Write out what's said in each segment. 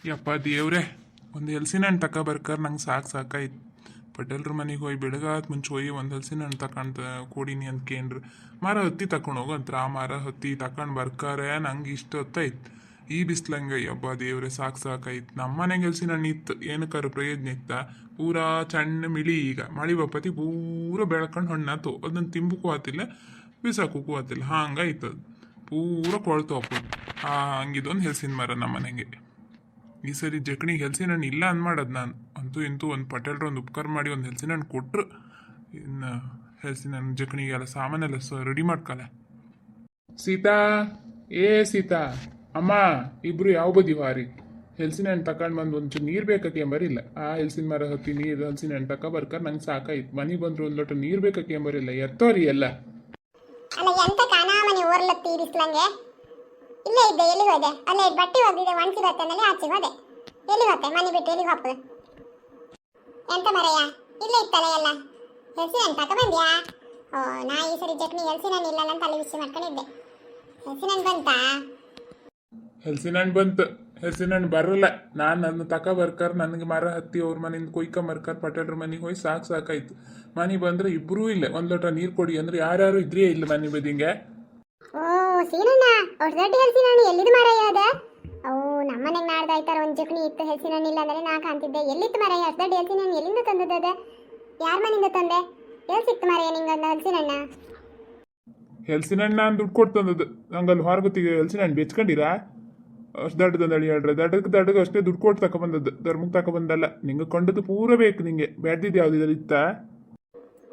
ಯಪ್ಪ ದೇವ್ರೆ, ಒಂದು ಹಲಸಿನ ಹಣ್ಣು ತಕ ಬರ್ಕರ್ ನಂಗೆ ಸಾಕಾಯ್ತು. ಪಟೇಲ್ರ ಮನೆಗೆ ಹೋಗಿ ಬೆಳಗಾತ್ ಮುಂಚೆ ಹೋಗಿ ಒಂದು ಹಲಸಿನ ಹಣ್ಣು ತಗೊಂಡು ಕೊಡೀನಿ ಅಂದ್ಕೇನ್ರಿ. ಮರ ಹತ್ತಿ ತಕೊಂಡು ಹೋಗಂತ್ರ ಆ ಮರ ಹತ್ತಿ ತಗೊಂಡು ಬರ್ಕಾರೆ ನಂಗೆ ಇಷ್ಟ ಹೊತ್ತಾಯ್ತು. ಈ ಬಿಸ್ಲಂಗೆ ಯಬ್ಬ ದೇವ್ರೆ ಸಾಕಾಯ್ತು. ನಮ್ಮ ಮನೆಗೆ ಹಲಸಿನ ಹಣ್ಣು ಇತ್ತು, ಏನಕ್ಕಾರ ಪ್ರಯೋಜನ ಇತ್ತ? ಪೂರಾ ಸಣ್ಣ ಮಿಳಿ ಈಗ ಮಳಿ ಬಪ್ಪತಿ ಪೂರ ಬೆಳ್ಕೊಂಡು ಹಣ್ಣಾತು. ಅದನ್ನು ತಿಂಬಕ್ಕೂ ಆತಿಲ್ಲ, ಬಿಸಾಕಕ್ಕೂ ಆತಿಲ್ಲ, ಹಂಗಾಯ್ತದ. ಪೂರ ಕೊಳ್ತು ಹಾಕೋದು. ಹಂಗಿದೊಂದು ಹಲಸಿನ ಮರ ನಮ್ಮ ಮನೆಗೆ. ಈ ಸರಿ ಜಕ್ಣಿಗೆ ಹಲಸಿನ ಹಣ್ಣು ಇಲ್ಲ ಅನ್ಮಾಡದು ನಾನು. ಅಂತೂ ಇಂತೂ ಒಂದು ಪಟೇಲ್ರ ಒಂದು ಉಪಕಾರ ಮಾಡಿ ಒಂದು ಹಲಸಿನ ಹಣ್ಣು ಕೊಟ್ರು. ಇನ್ನು ಹಲಸಿನ ಹಣ್ಣು ಜಕ್ಣಿಗೆಲ್ಲ ಸಾಮಾನೆಲ್ಲ ರೆಡಿ ಮಾಡ್ಕಲ್ಲ. ಸೀತಾ, ಸೀತಾ, ಅಮ್ಮ, ಇಬ್ರು ಯಾವ ಬದಿ ಹಾರಿ ಹಲಸಿನ ಹಣ್ಣು ತಗೊಂಡು ಬಂದು ಒಂಚೂರು ನೀರು ಬೇಕಾಕೆ ಎಂಬರಿಲ್ಲ. ಆ ಹಲಸಿನ ಮರ ಹತ್ತಿ ನೀರು ಹಲಸಿನ ಹಣ್ಣು ತಕ ಬರ್ಕರ್ ನಂಗೆ ಸಾಕಾಯ್ತು. ಮನೆಗೆ ಬಂದ್ರು ಒಂದು ಲೋಟ ನೀರು ಬೇಕಾಕೆ ಎಂಬರಿಲ್ಲ. ಎತ್ತೋರಿ ಎಲ್ಲ. ಅಲ್ಲ ಎಂತ ಕಾನಾಮನಿ ಓರ್ಲತ್ತಿ ಬಿಸ್ಲಂಗೆ. ಇಲ್ಲೇ ಇದ್ದೆ, ಎಲ್ಲಿ ಹೋದೆ? ಅಲ್ಲೇ ಬಟ್ಟೆ ಒಗ್ದಿದೆ, ಒಣಸಿರತ್ತೆ ಅಂದಲ್ಲಿ ಆಚೆ ಹೋದೆ. ಎಲ್ಲಿ ಹೋತೆ? ಮನೆ ಬಿಟ್ಟು ಎಲ್ಲಿಗೆ ಹೋಗ್ತದೆ? ಎಂತ ಮರಯ್ಯ, ಇಲ್ಲೇ ಇತ್ತಲ್ಲ ಎಲ್ಲ ಹಲಸಿನ ಹಣ್ಣು ತಕ ಬಂದ್ಯಾ? ಓ, ನಾ ಈ ಸರಿ ಚಟ್ನಿ ಹಲಸಿನ ಹಣ್ಣು ಇಲ್ಲ ಅಂತ ಅಲ್ಲಿ ವಿಷಯ ಮಾಡ್ಕೊಂಡಿದ್ದೆ. ಹಲಸಿನ ಹಣ್ಣು ಬಂತಾ? ಹಲಸಿನ ಹಣ್ಣು ಬಂತು. ಹಲಸಿನ ಹಣ್ಣು ಬರಲ್ಲ. ನಾನು ಅದನ್ನ ತಕ ಬರ್ಕರ್ ನನಗೆ ಮರ ಹತ್ತಿ ಅವ್ರ ಮನೆಯಿಂದ ಕೊಯ್ಕೊಂಬರ್ಕರ್ ಪಟೇಲ್ರ ಮನೆಗೆ ಹೋಗಿ ಸಾಕಾಯ್ತು. ಮನೆ ಬಂದ್ರೆ ಇಬ್ಬರೂ ಇಲ್ಲ. ಒಂದು ಲೋಟ ನೀರು ಕೊಡಿ ಅಂದ್ರೆ ಯಾರ್ಯಾರು ಇದ್ರೇ ಇಲ್ಲ ಮನೆ ಬದಿಗೆ. ಓ ಸೀನಣ್ಣ, ಒಟ್ಟು ದೊಡ್ಡ ಹಲಸಿನ ಹಣ್ಣು ಎಲ್ಲಿದ್ದು ಮರಯ್ಯ ಅದ? ಅವು ನಮ್ಮನೆಗೆ ನಾಡ್ದಾಯ್ತಾರ ಒಂದು ಚಟ್ನಿ ಇತ್ತು, ಹಲಸಿನ ಹಣ್ಣು ಇಲ್ಲ ಅಂದ್ರೆ ನಾ ಕಾಣ್ತಿದ್ದೆ. ಎಲ್ಲಿತ್ತು ಮರಯ್ಯ ಅಷ್ಟು ದೊಡ್ಡ ಹಲಸಿನ ಹಣ್ಣು? ಎಲ್ಲಿಂದ ತಂದದ? ಯಾರ ಮನೆಯಿಂದ ತಂದೆ? ಎಲ್ಲಿ ಸಿಕ್ತು ಮರಯ್ಯ ನಿಂಗೆ ಒಂದು ಹಲಸಿನ ಹಣ್ಣ? ಹಲಸಿನ ಹಣ್ಣು ನಾನು ದುಡ್ಡು ಕೊಟ್ಟು ತಂದದ್ದು. ನಂಗಲ್ಲಿ ಹೊರಗೊತ್ತಿಗೆ ಹಲಸಿನ ಹಣ್ಣು ಬೆಚ್ಕೊಂಡಿರಾ? ಅಷ್ಟು ದಡ್ಡದಂದಳಿ ಹೇಳ್ರೆ ದಡ್ಡಗೆ ಅಷ್ಟೇ ದುಡ್ಡು ಕೊಟ್ಟು ತಗೊಬಂದದ್ದು. ಧರ್ಮಕ್ಕೆ ತಗೊಬಂದಲ್ಲ. ನಿಂಗೆ ಕೊಂಡದ್ದು ಪೂರ ಬೇಕು. ನಿಂಗೆ ಬ್ಯಾಡ್ದಿದ್ದು ಯಾವ್ದಿದ್ರಲ್ಲಿ ಇತ್ತ?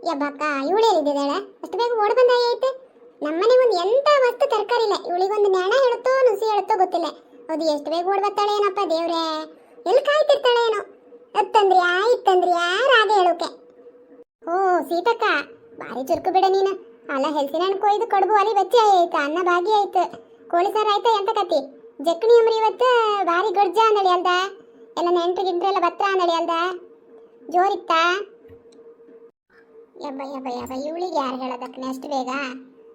ಯಬ್ಬಕ್ಕ, ಇವಳು ಎಲ್ಲಿದ್ದಾಳೆ? ಅಷ್ಟು ಬೇಗ ಓಡ್ ಬಂದಾಯ್ತು. ನಮ್ಮನೆಗೆ ಒಂದು ಎಂತ ವಸ್ತು ತರಕಾರಿ ಇಲ್ಲ. ಇವಳಿಗೊಂದು ನೆಣ ಹೇಳುತ್ತೋ ನುಸಿ ಹೇಳುತ್ತೋ ಗೊತ್ತಿಲ್ಲ. ಅದು ಎಷ್ಟು ಬೇಗ ಓಡ್ ಬರ್ತಾಳೆ ಏನಪ್ಪ ದೇವ್ರೆ. ಎಲ್ಲಿ ಕಾಯ್ತಿರ್ತಾಳೆ ಏನೋ. ಇತ್ತಂದ್ರಿಯಾ ರಾಗ ಹೇಳೋಕೆ. ಓ ಸೀತಕ್ಕ, ಭಾರಿ ಚುರುಕು ಬಿಡ ನೀನು. ಅಲ್ಲ ಹಲಸಿನ ಹಣ್ಣು ಕೊಯ್ದು ಕಡುಬು ಒಲಿ ಬಚ್ಚಿ ಆಯ್ತು, ಅನ್ನ ಬಾಗಿ ಆಯ್ತು, ಕೋಳಿ ಸಾರು ಆಯ್ತಾ? ಎಂತ ಕತಿ ಜಕ್ಣಿ ಅಂಬ್ರಿ ಇವತ್ತು ಭಾರಿ ಗೊಡ್ಜ ಅಂದಳಿ ಅಲ್ದ? ಎಲ್ಲ ನೆಂಟ್ರು ಗಿಂಟ್ರೆಲ್ಲ ಬತ್ರ ಅಂದಳಿ ಅಲ್ದ? ಜೋರಿತ್ತಾ? ಯಬ್ಬ ಇವಳಿಗೆ ಯಾರು ಹೇಳೋದಕ್ಕನೆ ಅಷ್ಟು ಬೇಗ?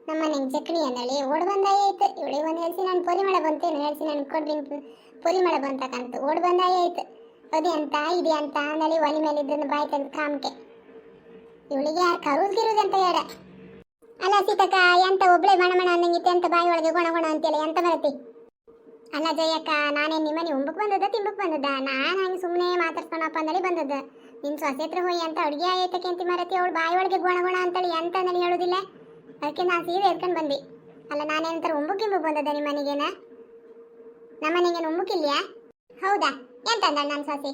ನಮ್ಮನೆಗೆ ಜಕ್ಣಿ ಅಂದಳಿ ಓಡ್ ಬಂದಾಯ್ತು. ಇವಳಿಗೆ ಒಂದು ಹಲಸಿನ ಹಣ್ಣು ಪರಿಮಳ ಬಂತೇನು? ಹಲಸಿನ ಹಣ್ಣು ಕೊಡ್ರಿ ಪರಿಮಳ ಬಂತಕ್ಕಂತ ಓಡ್ ಬಂದಾಯ್ತು. ಅದೇ ಅಂತ ಇದೆ ಅಂತ ಅಂದಳಿ ಒಲಿ ಮೇಲೆ ಇದ್ದನ್ನು ಬಾಯಿ ತಂದು ಕಾಮ್ಕೆ. ಇವಳಿಗೆ ಯಾರು ಕರುಗಿರುದು ಅಂತ ಹೇಳ. ಅಲ್ಲ ಸೀತಕ್ಕ, ಎಂತ ಒಬ್ಳೆ ಮಣ ಅಂದಂಗಿತ್ತು, ಎಂತ ಬಾಯಿ ಒಳಗೆ ಗುಣ ಅಂತೇಳಿ ಎಂತ ಬರತಿ? ಅಲ್ಲ ಜಯಕ್ಕ, ನಾನೇನು ನಿಮ್ಮನೆ ಉಂಬಕ್ ಬಂದದ ತಿಂಬಕ್ ಬಂದದ? ನಾನು ಹಂಗೆ ಸುಮ್ಮನೆ ಮಾತಾಡ್ಸ್ಕೊಳಪ್ಪ ಅಂದಳಿ ಬಂದದ. ನಿನ್ನ ಸೊಸೆ ಹತ್ರ ಹೋಗಿ ಅಂತ ಅಡುಗೆ ಆಯ್ತಕ್ಕೆ ಅಂತ ಮರತಿ ಅವಳು ಬಾಯಿ ಒಳಗೆ ಗುಣ ಅಂತೇಳಿ ಎಂತ ಅಂದಳಿ ಹೇಳೋದಿಲ್ಲ. ಅದಕ್ಕೆ ನಾನು ಸೀರೆ ಎತ್ಕೊಂಡು ಬಂದು. ಅಲ್ಲ ನಾನೇನಂತಾರೆ ಉಂಬುಕ್ ಬಂದದ ನಿಮ್ಮ ಮನೆಗೇನ? ನಮ್ಮನೆಗೇನು ಉಂಬುಕಿಲ್ಯಾ? ಹೌದಾ? ಎಂತ ಅಂದಳು ನನ್ನ ಸೊಸೆ?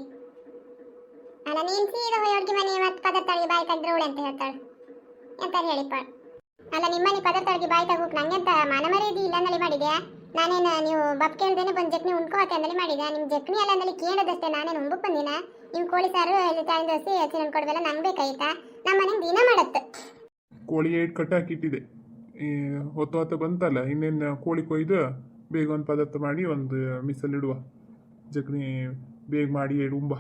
ಅಲ್ಲ ನೀನು ಸೀರೆ ಹೋಗಿ ಅಡುಗೆ ಮನೆ ಮತ್ತು ಪದಾರ್ಥಗಳಿಗೆ ಬಾಯಿ ತೆಗೆದ್ರೆ ಅವಳು ಅಂತ ಹೇಳ್ತಾಳೆ. ಎಂತ ಹೇಳಿಪ್ಪ? ಅಲ್ಲ ನಿಮ್ಮನೆ ಪದಾರ್ಥಗಳಿಗೆ ಬಾಯಿ ತಗೋಕ್ ನಂಗೆಂತ ಮಾನ ಮರ್ಯಾದೆ ಇಲ್ಲ ಅಂದಳಿ ಮಾಡಿದ್ಯಾ? ನಾನೇನು ನೀವು ಬಪ್ ಕೇಳ್ದೇನೆ ಬಂದು ಜಕ್ನಿ ಉಣ್ಕೋತೆ ಅಂದಳಿ ಮಾಡಿದ್ಯಾ? ನಿಮ್ಮ ಜಕ್ನಿ ಅಲ್ಲ ಅಂದಳಿ ಕೇಳೋದಷ್ಟೇ. ನಾನೇನು ಉಂಬಕ್ ಬಂದಿನ? ನಿಮ್ಮ ಕೋಳಿ ಸಾರು ತಾಯಿ ದೋಸೆ ಹಚ್ಚಿನ ಕೊಡ್ಬೇಲ್ಲ ನಂಗೆ ಬೇಕಾಯ್ತಾ? ನಮ್ಮ ಮನೆಗೆ ದಿನ ಮಾಡತ್ತೆ. ಕೋಳಿ 8 ಕಟ್ಟ ಹಾಕಿಟ್ಟಿದೆ. ಹೊತ್ತು ಬಂತಲ್ಲ, ಇನ್ನೇನು ಕೋಳಿ ಕೊಯ್ದು ಬೇಗ ಒಂದು ಪದಾರ್ಥ ಮಾಡಿ ಒಂದು ಮಿಸಲ್ಲಿಡುವ. ಜಕ್ನಿ ಬೇಗ ಮಾಡಿ ಉಂಬ.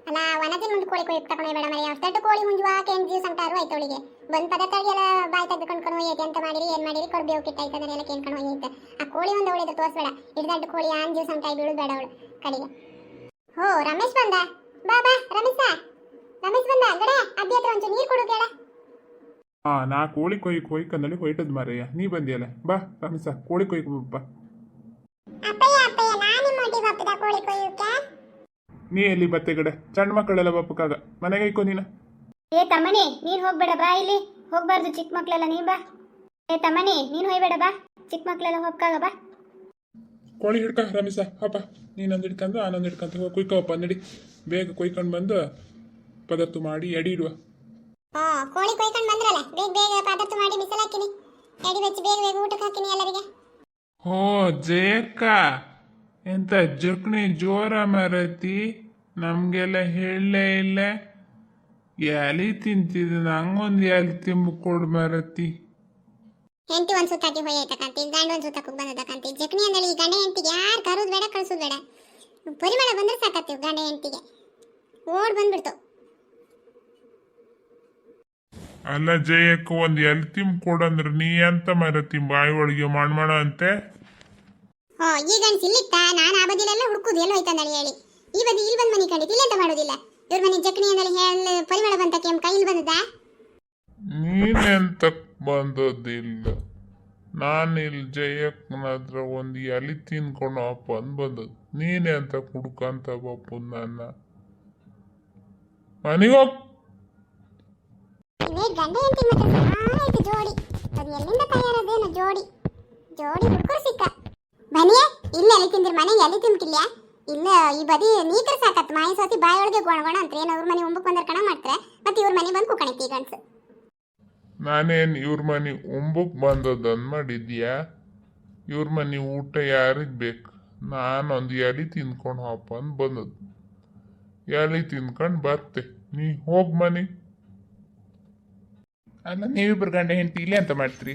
ಅಲ್ಲ ವನದಿನ ಮುಂದೆ ಕೋಳಿ ಕೊಯ್ದು ತಗೊಂಡು ಬೇಡ ಮರಿ. ಅಷ್ಟು ಕೋಳಿ ಮುಂಜುವ ಕೆಂಜಿ ಸಂಟಾರು ಆಯ್ತು ಅವಳಿಗೆ. ಬಂದು ಪದಾರ್ಥಗಳಿಗೆಲ್ಲ ಬಾಯಿ ತೆಗೆದುಕೊಂಡು ಹೋಯ್ತು. ಎಂತ ಮಾಡಿರಿ ಏನು ಮಾಡಿರಿ ಕೊಡ್ಬೇ ಹೋಗಿಟ್ಟಾಯ್ತು ಅದನ್ನೆಲ್ಲ ಕೇಳ್ಕೊಂಡು ಹೋಯ್ತು. ಆ ಕೋಳಿ ಒಂದು ಅವಳಿಗೆ ತೋರಿಸ್ಬೇಡ. ಹಿಡ್ದಡ್ಡು ಕೋಳಿ ಅಂಜು ಸಂಟಾಯಿ ಬೀಳುದು ಬೇಡ ಅವಳು ಕಡೆಗೆ. ಹೋ ರಮೇಶ್ ಬಂದ? ಬಾ ರಮೇಶ ಬಂದ. ಗಡೆ ಅಬ್ಬಿ ಹತ್ರ ಒಂಚೂರು ನೀರು ಕೊಡು ಕೇಳ. ನಾ ಕೋಳಿ ಕೊಯ್ಕಂದಲ್ಲಿ ಹೊಯ್ಟದ್ ಮಾರಯ್ಯ. ನೀ ಬಂದಿಯಲ್ಲ, ಬಾ ರಮೇಶ ಕೋಳಿ ಕೊಯ್ಕೊಂಬಪ್ಪ. ಅಪ್ಪಯ್ಯ ನಾನು ಮೊಟ್ಟಿ ಬಪ್ಪದ ಕೋಳಿ ಕೊಯ್ಯುಕ್ಕೆ. ನೀ ಎಲ್ಲಿ ಬತ್ತೆ ಗಡೆ? ಸಣ್ಣ ಮಕ್ಕಳೆಲ್ಲ ಬಪ್ಪಕ್ಕಾಗ ಮನೆಗೆ ಇಕ್ಕೋ ನೀನು. ಏ ತಮ್ಮನಿ, ನೀನು ಹೋಗ್ಬೇಡ ಬಾ. ಇಲ್ಲಿ ಹೋಗ್ಬಾರ್ದು, ಚಿಕ್ಕ ಮಕ್ಕಳೆಲ್ಲ ನೀ ಬಾ. ಏ ತಮ್ಮನಿ, ನೀನು ಹೋಗ್ಬೇಡ ಬಾ, ಚಿಕ್ಕ ಮಕ್ಕಳೆಲ್ಲ ಹೋಗ್ಕಾಗ ಬಾ. ಕೋಳಿ ಹಿಡ್ಕ ರಮೇಶ, ಹಪ್ಪ ನೀನೊಂದು ಹಿಡ್ಕೊಂಡು ಆನೊಂದು ಹಿಡ್ಕೊಂತ ಹೋಗಿ ಕೊಯ್ಕೋಪ್ಪ. ನಡಿ ಬೇಗ ಕೊಯ್ಕೊಂಡು ಬಂದು ಪದಾರ್ಥ ಮಾಡಿ ಎಡಿ ಇಡುವ. ಕೋಳಿ ಕೊಯ್ಕೊಂಡು ಬಂದ್ರಲ್ಲ, ಬೇಗ ಪದಾರ್ಥ ಮಾಡಿ ಮಿಸಲ್ ಹಾಕಿನಿ, ಎಡಿ ಬೆಚ್ಚಿ ಬೇಗ ಊಟಕ್ಕೆ ಹಾಕಿನಿ ಎಲ್ಲರಿಗೆ. ಹೋ ಜಯಕ್ಕ, ಎಂತ ಜಕ್ಣಿ ಜೋರ ಮರತಿ, ನಮಗೆಲ್ಲ ಹೇಳಲೇ ಇಲ್ಲ. ಎಲಿ ತಿಂತಿದ್ ನಂಗೊಂದು ಎಲಿ ತಿಂಬಕೊಡು ಮರತಿ. ಹೆಂಡತಿ ಒಂದು ಸುತ್ತಾಕಿ ಹೋಯ್ತಕ್ಕಂತ, ಈಗ ಗಂಡ ಒಂದು ಸುತ್ತಕ್ಕೆ ಬಂದಕ್ಕಂತ. ಜಕ್ಣಿ ಅಂದಳಿ ಗಂಡ ಹೆಂಡತಿಗೆ ಯಾರು ಕರೋದು ಬೇಡ ಕಳಿಸೋದು ಬೇಡ. ಪರಿಮಳ ಬಂದ್ರೆ ಸಾಕತ್ತೀವಿ ಗಂಡ ಹೆಂಡತಿಗೆ. ಓಡ್ ಬಂದ್ಬಿಡ್ತು. ಅಲ್ಲ ಜಯಕ್ಕ, ಒಂದು ಎಲ್ಲಿ ತಿಂಬ ಕೊಡಂದ್ರೆ ನೀ ಎಂತ ಮರತಿ ಬಾಯಿ ಒಳಗೆ ಮಾಡ್ಮಾಡ ಅಂತೆ. ಓ ಈ ಗಂಡ್ಸ್ ಇಲ್ಲಿತ್ತ ನಾನು ಆ ಬದಿಲೆಲ್ಲ ಹುಡುಕುದು ಎಲ್ಲ ಹೋಯ್ತಂದಳಿ ಹೇಳಿ ಈ ಬದಿ ಇಲ್ಲಿ ಬಂದು ಮನೆ ಕಂಡಿದ್ದು ಇಲ್ಲೆಂತ ಮಾಡೋದಿಲ್ಲ ಇವ್ರ ಮನೆ ಜಕ್ನಿ ಅಂದಳಿ ಹೇಳಿ ಪರಿಮಳ ಬಂತ ಕೆಮ್ಮ ಕೈಲಿ ಬಂದದ ನೀನೆಂತಕ್ ಬಂದದಿಲ್ಲ ನಾನು ಇಲ್ಲಿ ಜಯಕ್ಕನ ಹತ್ರ ಒಂದು ಎಲಿ ತಿನ್ಕೊಂಡು ಅಪ್ಪ ಅಂದ್ ಬಂದದ್ದು ನೀನೆ ಅಂತ ಕುಡ್ಕಂತ ಬಪ್ಪು ನನ್ನ ಮನೆಗೋಗ್ ಇದೇ ಗಂಡ ಹೆಂಡತಿ ಮತ್ತೆ ಆಯ್ತು ಜೋಡಿ ಅದು ಎಲ್ಲಿಂದ ತಯಾರದೇನೋ ಜೋಡಿ ಜೋಡಿ ಹುಡುಗರು ಸಿಕ್ಕ ಬನ್ನಿಯೇ ಇಲ್ಲ ಎಲ್ಲಿ ತಿಂದಿರ್ ಮನೆಗೆ ಎಲ್ಲಿ ತಿನ್ಕಿಲ್ಲ ಇಲ್ಲ ಈ ಬದಿ ನೀಕರ ಸಾಕತ್ ಮಾಯಿ ಸೋತಿ ಬಾಯೊಳಗೆ ಗೊಣಗೊಣ ಅಂತ ಏನು ಅವ್ರ ಮನೆ ಉಂಬಕ್ ಬಂದರ್ ಕಣ ಮಾಡ್ತಾರೆ ಮತ್ತೆ ಇವ್ರ ಮನೆ ಬಂದು ಕುಕಣಿತಿ ಈ ಗಂಡ್ಸು ನಾನೇನು ಇವ್ರ ಮನೆ ಉಂಬಕ್ ಬಂದದ್ದನ್ ಮಾಡಿದ್ಯಾ ಇವ್ರ ಮನೆ ಊಟ ಯಾರಿಗೆ ಬೇಕು ನಾನೊಂದು ಎಲಿ ತಿನ್ಕೊಂಡು ಅಪ್ಪ ಅಂದ್ ಬಂದದ್ದು ಎಲಿ ತಿನ್ಕೊಂಡು ಬರ್ತೆ ನೀ ಹೋಗ್ ಮನೆ ಅಲ್ಲ ನೀವಿಬ್ರು ಗಂಡ ಹೆಂಡತಿ ಇಲ್ಲೇ ಅಂತ ಮಾಡ್ತೀರಿ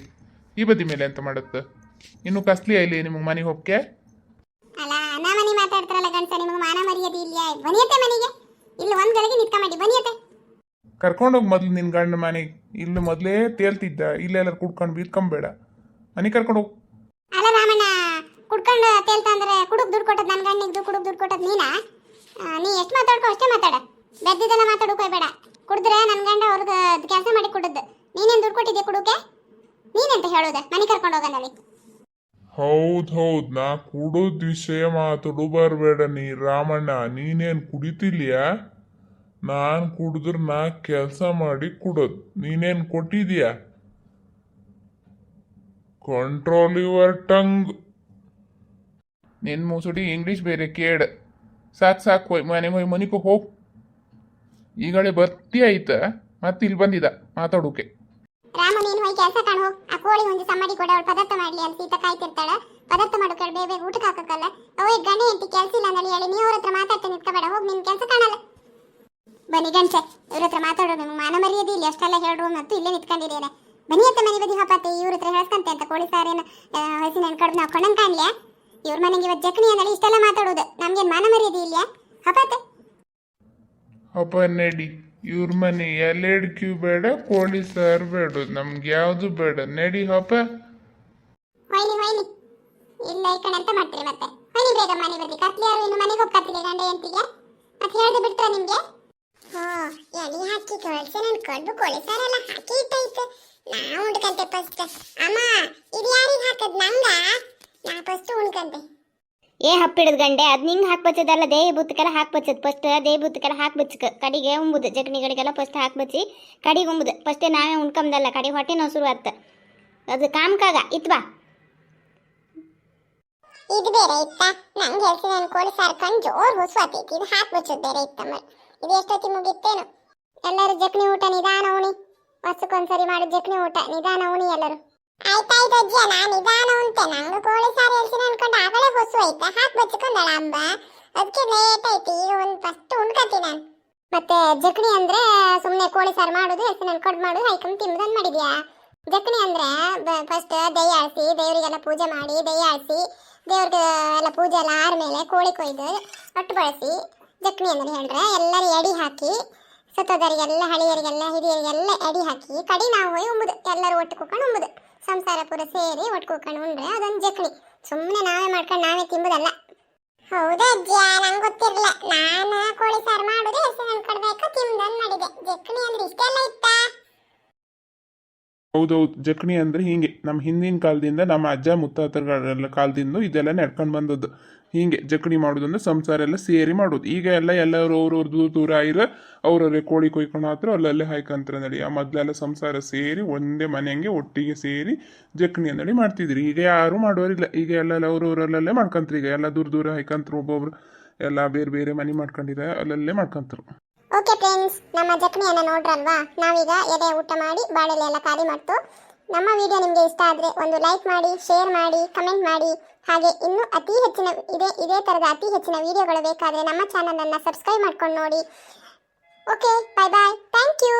ಈ ಬದಿ ಮೇಲೆ ಅಂತ ಮಾಡುತ್ತೆ ಇನ್ನು ಕಸ್ಲಿ ಇಲ್ಲಿ ನಿಮಗೆ ಮನೆಗೆ ಹೋಗಕ್ಕೆ ಅಲ್ಲ ನಾ ಮನೆ ಮಾತಾಡ್ತಾರಲ್ಲ ಗಂಡ್ಸ ನಿಮಗೆ ಮಾನ ಮರ್ಯಾದೆ ಇಲ್ಲ ಬನಿಯತ್ತೆ ಮನೆಗೆ ಇಲ್ಲಿ ಒಂದ್ ಗಳಿಗೆ ನಿತ್ಕೊಂಡಿ ಬನಿಯತ್ತೆ ಕರ್ಕೊಂಡೋಗಿ ಮೊದ್ಲು ನಿನ್ನ ಗಂಡ ಮನೆಗೆ ಇಲ್ಲಿ ಮೊದಲೇ ತೇಲ್ತಿದ್ದ ಇಲ್ಲೆಲ್ಲ ಕುಡ್ಕೊಂಡು ಬೀದ್ಕೊಂಬೇಡ ಮನೆ ಕರ್ಕೊಂಡೋಗಿ ಅಲ್ಲ ರಾಮಣ್ಣ ಕುಡ್ಕೊಂಡು ತೇಲ್ತ ಅಂದ್ರೆ ಕುಡುಕ್ ದುಡ್ಡು ಕೊಟ್ಟದ್ ನನ್ನ ಗಂಡಿಗೆ ಕುಡುಕ್ ದುಡ್ಡು ಕೊಟ್ಟದ್ ನೀನಾ ನೀ ಎಷ್ಟು ಮಾತಾಡ್ಕೋ ಅಷ್ಟೇ ಮಾತಾಡ ಬೆದ್ದಿದ್ದೆಲ್ಲ ಮಾತಾಡೋಕೆ ಹೋಗ್ಬೇಡ ಕುಡಿದ್ರೆ ನನ್ನ ಗಂಡ ಅವ್ರಿಗೆ ಕೆಲಸ ಮಾಡಿ ಕೊಡದ್ದು ನೀನೇನು ದುಡ್ಡು ಕೊಟ್ಟಿದ್ದೆ ಕುಡುಕೆ ನೀನೆಂತ ಹೇಳೋದ ಮನೆ ಕರ್ಕೊಂಡು ಹೋಗನಲ್ಲಿ ಹೌದ್ ನಾ ಕುಡೋದ್ ವಿಷಯ ಮಾತಾಡು ಬರ್ಬೇಡ ನೀ ರಾಮಣ್ಣ ನೀನೇನ್ ಕುಡಿತಿಲ್ಯಾ ನಾನ್ ಕುಡಿದ್ರ ನಾ ಕೆಲ್ಸ ಮಾಡಿ ಕುಡೋದ್ ನೀನೇನ್ ಕೊಟ್ಟಿದ್ಯಾ ಕಂಟ್ರೋಲ್ ಯುವರ್ ಟಂಗ್ ನಿನ್ನ ಮುಸುಡಿ ಇಂಗ್ಲೀಷ್ ಬೇರೆ ಕೇಳ ಸಾಕು ಹೋಯ್ ಮನೆಗೆ ಹೋಗಿ ಈಗಲೇ ಬರ್ತಿ ಆಯ್ತ ಮತ್ತೆ ಇಲ್ಲಿ ಬಂದಿದ್ದ ಮಾತಾಡೋಕೆ ರಾಮ ನೀನು ಹೋಗಿ ಕೆಲಸ ಕಾಣ ಹೋಗ್ ಆ ಕೋಳಿ ಒಂದು ಸಮ್ಮಡಿ ಕೊಡ ಅವಳು ಪದಾರ್ಥ ಮಾಡ್ಲಿ ಅಂತ ಸೀತ ಕಾಯ್ತಿರ್ತಾಳ ಪದಾರ್ಥ ಮಾಡೋಕೆ ಬೇಗ ಊಟಕ್ಕೆ ಹಾಕಕ್ಕಲ್ಲ ಅವೇ ಗಂಡ ಹೆಂಡತಿ ಕೆಲಸ ಇಲ್ಲ ಅಂದಲ್ಲಿ ಹೇಳಿ ನೀವು ಅವ್ರ ಹತ್ರ ಮಾತಾಡ್ತಾ ನಿಂತ್ಕೋಬೇಡ ಹೋಗಿ ನಿನ್ ಕೆಲಸ ಕಾಣಲ್ಲ ಬನ್ನಿ ಗಂಟೆ ಇವ್ರ ಹತ್ರ ಮಾತಾಡೋ ನಿಮ್ಗೆ ಮಾನ ಮರ್ಯಾದೆ ಇಲ್ಲಿ ಅಷ್ಟೆಲ್ಲ ಹೇಳ್ರು ಮತ್ತು ಇಲ್ಲೇ ನಿಂತ್ಕೊಂಡಿದ್ದೇನೆ ಬನ್ನಿ ಅಂತ ಮನೆ ಬದಿ ಹಪಾತೆ ಇವ್ರ ಹತ್ರ ಹೇಳ್ಸ್ಕಂತೆ ಅಂತ ಕೋಳಿ ಸಾರೇನು ಹಸಿನ ಕಡ್ದು ನಾವು ಕೊಂಡಂಗೆ ಕಾಣ್ಲಿಯಾ ಇವ್ರ ಮನೆಗೆ ಇವತ್ತು ಜಕ್ನಿ ಅಂದಲ್ಲಿ ಇಷ್ಟೆಲ್ಲ ಮಾತಾಡೋದು ನಮ್ಗೇನು ಮಾನ ಮರ್ಯಾದೆ ಇಲ್ಲ ಹಪಾತೆ ಅಪ್ಪ ನಡಿ ಇವ್ರ ಮನೆ ಎಲೆಡ್ಕ್ಯೂ ಬೇಡ ಕೋಳಿ ಸಾರು ಬೇಡ ನಮ್ಗೆ ಯಾವುದು ಬೇಡ ನಡಿ ಹಪ್ಪ ಹೊಯ್ಲಿ ಇಲ್ಲ ಈ ಕಡೆ ಅಂತ ಮಾಡ್ತೀರಿ ಮತ್ತೆ ಹೊಯ್ಲಿ ಬೇಗ ಮನೆ ಬದಿ ಕತ್ಲಿ ಯಾರು ಇನ್ನು ಮನೆಗೆ ಹೋಗ್ಕತ್ತೀರಿ ಗಂಡ ಎಂತಿಗೆ ಮತ್ತೆ ಹೇಳ್ದೆ ಬಿಡ್ತಾರ ನಿಮ್ಗೆ ಎಲಿ ಹಾಕಿ ಕಳ್ಸಿ ನನ್ ಕಡ್ಬು ಕೋಳಿ ಸಾರೆಲ್ಲ ಹಾಕಿ ಇಟ್ಟೈತೆ ನಾ ಉಣ್ಕಂತೆ ಫಸ್ಟ್ ಅಮ್ಮ ಇದು ಯಾರಿಗೆ ಹಾಕದ್ ನಂಗ ನಾ ಫಸ್ಟ್ ಉಣ್ಕಂತೆ ಏ ಹಪ್ಪಿಡದ್ ಗಂಡೆ ಅದ್ ನಿಂಗೆ ಹಾಕ್ಬಚ್ಚದಲ್ಲ ದೇ ಬುತ್ತಕ್ಕೆಲ್ಲ ಹಾಕ್ಬಚ್ಚದ್ ಫಸ್ಟ್ ದೇ ಬುತ್ತಕ್ಕೆಲ್ಲ ಹಾಕ್ಬಚ್ಚಕ ಕಡಿಗೆ ಉಂಬುದು ಜಕ್ನಿಗಳಿಗೆಲ್ಲ ಫಸ್ಟ್ ಹಾಕ್ಬಚ್ಚಿ ಕಡಿಗೆ ಉಂಬುದು ಫಸ್ಟೇ ನಾವೇ ಉಣ್ಕಂದಲ್ಲ ಕಡಿ ಹೊಟ್ಟೆ ನೋವು ಶುರು ಆತ ಅದು ಕಾಮ್ಕಾಗ ಇತ್ವಾ ಇದು ಬೇರೆ ಇತ್ತ ನಂಗೆ ಹೇಳ್ಸಿ ನಾನು ಕೋಳಿ ಸಾರು ಕಂಡು ಜೋರ್ ಹೊಸ್ವಾತೈತಿ ಇದು ಹಾಕ್ಬಚ್ಚೋದು ಬೇರೆ ಇತ್ತಮ್ಮ ಇದು ಎಷ್ಟೊತ್ತಿ ಮುಗಿತ್ತೇನು ಎಲ್ಲರೂ ಜಕ್ನಿ ಊಟ ನಿಧಾನ ಉಣಿ ವರ್ಷಕ್ಕೊಂದ್ಸರಿ ಮಾಡೋ ಜಕ್ನಿ ಊಟ ನಿಧಾನ ಉಣಿ ಎಲ್ಲರೂ ಆಯ್ತಾಯ್ತು ಅಜ್ಜಿ ನಾ ನಿಧಾನ ಉಂಟೆ ನಂಗೆ ಕೋಳಿ ಸಾರು ಹೇಳ್ತೀನಿ ಅನ್ಕೊಂಡು ಆಗಲೇ ಹೊಸು ಆಯ್ತಾ ಹಾಕಿ ಬಚ್ಕೊಂಡಳ ಅಂಬ ಅದಕ್ಕೆ ಲೇಟ್ ಆಯ್ತು ಈಗ ಒಂದು ಫಸ್ಟ್ ಉಣ್ಕತಿ ನಾನು ಮತ್ತೆ ಜಕ್ನಿ ಅಂದ್ರೆ ಸುಮ್ಮನೆ ಕೋಳಿ ಸಾರು ಮಾಡೋದು ಹೆಸರು ನಾನು ಕಡ್ ಮಾಡೋದು ಹೈಕಂಡ್ ತಿನ್ನೋದನ್ನ ಮಾಡಿದ್ಯಾ ಜಕ್ನಿ ಅಂದ್ರೆ ಫಸ್ಟ್ ದೈ ಆಡಿಸಿ ದೇವರಿಗೆಲ್ಲ ಪೂಜೆ ಮಾಡಿ ದೈ ಆಡಿಸಿ ದೇವ್ರಿಗೆ ಎಲ್ಲ ಪೂಜೆ ಎಲ್ಲ ಆದ್ಮೇಲೆ ಕೋಳಿ ಕೊಯ್ದು ಒಟ್ಟು ಬಳಸಿ ಜಕ್ನಿ ಅಂದ್ರೆ ಹೇಳ್ರೆ ಎಲ್ಲರೂ ಎಡಿ ಹಾಕಿ ಸತ್ತೋದರಿಗೆಲ್ಲ ಹಳಿಯರಿಗೆಲ್ಲ ಹಿರಿಯರಿಗೆಲ್ಲ ಎಡಿ ಹಾಕಿ ಕಡಿ ನಾವು ಹೋಗಿ ಉಂಬುದು ಎಲ್ಲರೂ ಒಟ್ಟು ಕುತ್ಕೊಂಡು ಉಂಬುದು ಸಂಸಾರ ಪೂರ ಸೇರಿ ಒಟ್ಟು ಕುತ್ಕೊಂಡು ಉಂಡ್ರೆ ಅದೊಂದು ಜಕ್ನಿ ಸುಮ್ಮನೆ ನಾವೇ ಮಾಡ್ಕೊಂಡು ನಾವೇ ತಿಂಬುದಲ್ಲ ಹೌದಾ ಅಜ್ಜಿ ನಂಗೆ ಗೊತ್ತಿರಲಿಲ್ಲ ನಾನು ಕೋಳಿ ಸಾರು ಮಾಡೋದು ಹೆಸರು ಅನ್ಕೊಡ್ಬೇಕು ತಿಂದನ್ ಮಾಡಿದೆ ಜಕ್ನಿ ಅಂದ್ರೆ ಇಷ್ಟೆಲ್ಲ ಇತ್ತಾ ಹೌದೌದು ಜಕ್ಣಿ ಅಂದರೆ ಹೀಗೆ ನಮ್ಮ ಹಿಂದಿನ ಕಾಲದಿಂದ ನಮ್ಮ ಅಜ್ಜ ಮುತ್ತಾತಗಳ ಕಾಲದಿಂದ ಇದೆಲ್ಲ ನಡ್ಕೊಂಡು ಬಂದದ್ದು ಹೀಗೆ ಜಕ್ಣಿ ಮಾಡೋದು ಅಂದ್ರೆ ಸಂಸಾರ ಎಲ್ಲ ಸೇರಿ ಮಾಡೋದು ಈಗ ಎಲ್ಲರೂ ಅವ್ರವ್ರ ದೂರ ದೂರ ಇರೋ ಅವ್ರವ್ರೆ ಕೋಳಿ ಕೊಯ್ಕೊಂಡು ಹತ್ರ ಅಲ್ಲಲ್ಲೇ ಹಾಯ್ಕಂತಾರೆ ನಡಿ ಆ ಮೊದಲೆಲ್ಲ ಸಂಸಾರ ಸೇರಿ ಒಂದೇ ಮನೆಯಂಗೆ ಒಟ್ಟಿಗೆ ಸೇರಿ ಜಕ್ಣಿ ಅಂದೇಳಿ ಮಾಡ್ತಿದ್ರಿ ಈಗ ಯಾರು ಮಾಡೋರಿಲ್ಲ ಈಗ ಎಲ್ಲ ಅವ್ರವ್ರಲ್ಲೇ ಮಾಡ್ಕೊಂತಾರೆ ಈಗ ಎಲ್ಲ ದೂರ ದೂರ ಹಾಯ್ಕಂತಾರೆ ಒಬ್ಬೊಬ್ರು ಎಲ್ಲ ಬೇರೆ ಬೇರೆ ಮನೆ ಮಾಡ್ಕೊಂಡಿದ್ದಾರೆ ಅಲ್ಲಲ್ಲೇ ಮಾಡ್ಕೊಂತಾರೆ ಓಕೆ ಫ್ರೆಂಡ್ಸ್ ನಮ್ಮ ಜಕ್ನಿಯನ್ನು ನೋಡ್ರಲ್ವಾ ನಾವೀಗ ಎದೆ ಊಟ ಮಾಡಿ ಬಾಳೆಲೆ ಎಲ್ಲ ಖಾಲಿ ಮಾಡ್ತು ನಮ್ಮ ವಿಡಿಯೋ ನಿಮಗೆ ಇಷ್ಟ ಆದರೆ ಒಂದು ಲೈಕ್ ಮಾಡಿ ಶೇರ್ ಮಾಡಿ ಕಮೆಂಟ್ ಮಾಡಿ ಹಾಗೆ ಇನ್ನೂ ಅತಿ ಹೆಚ್ಚಿನ ಇದೇ ಥರದ ಅತಿ ಹೆಚ್ಚಿನ ವಿಡಿಯೋಗಳು ಬೇಕಾದರೆ ನಮ್ಮ ಚಾನಲನ್ನು ಸಬ್ಸ್ಕ್ರೈಬ್ ಮಾಡ್ಕೊಂಡು ನೋಡಿ ಓಕೆ ಬಾಯ್ ಥ್ಯಾಂಕ್ ಯು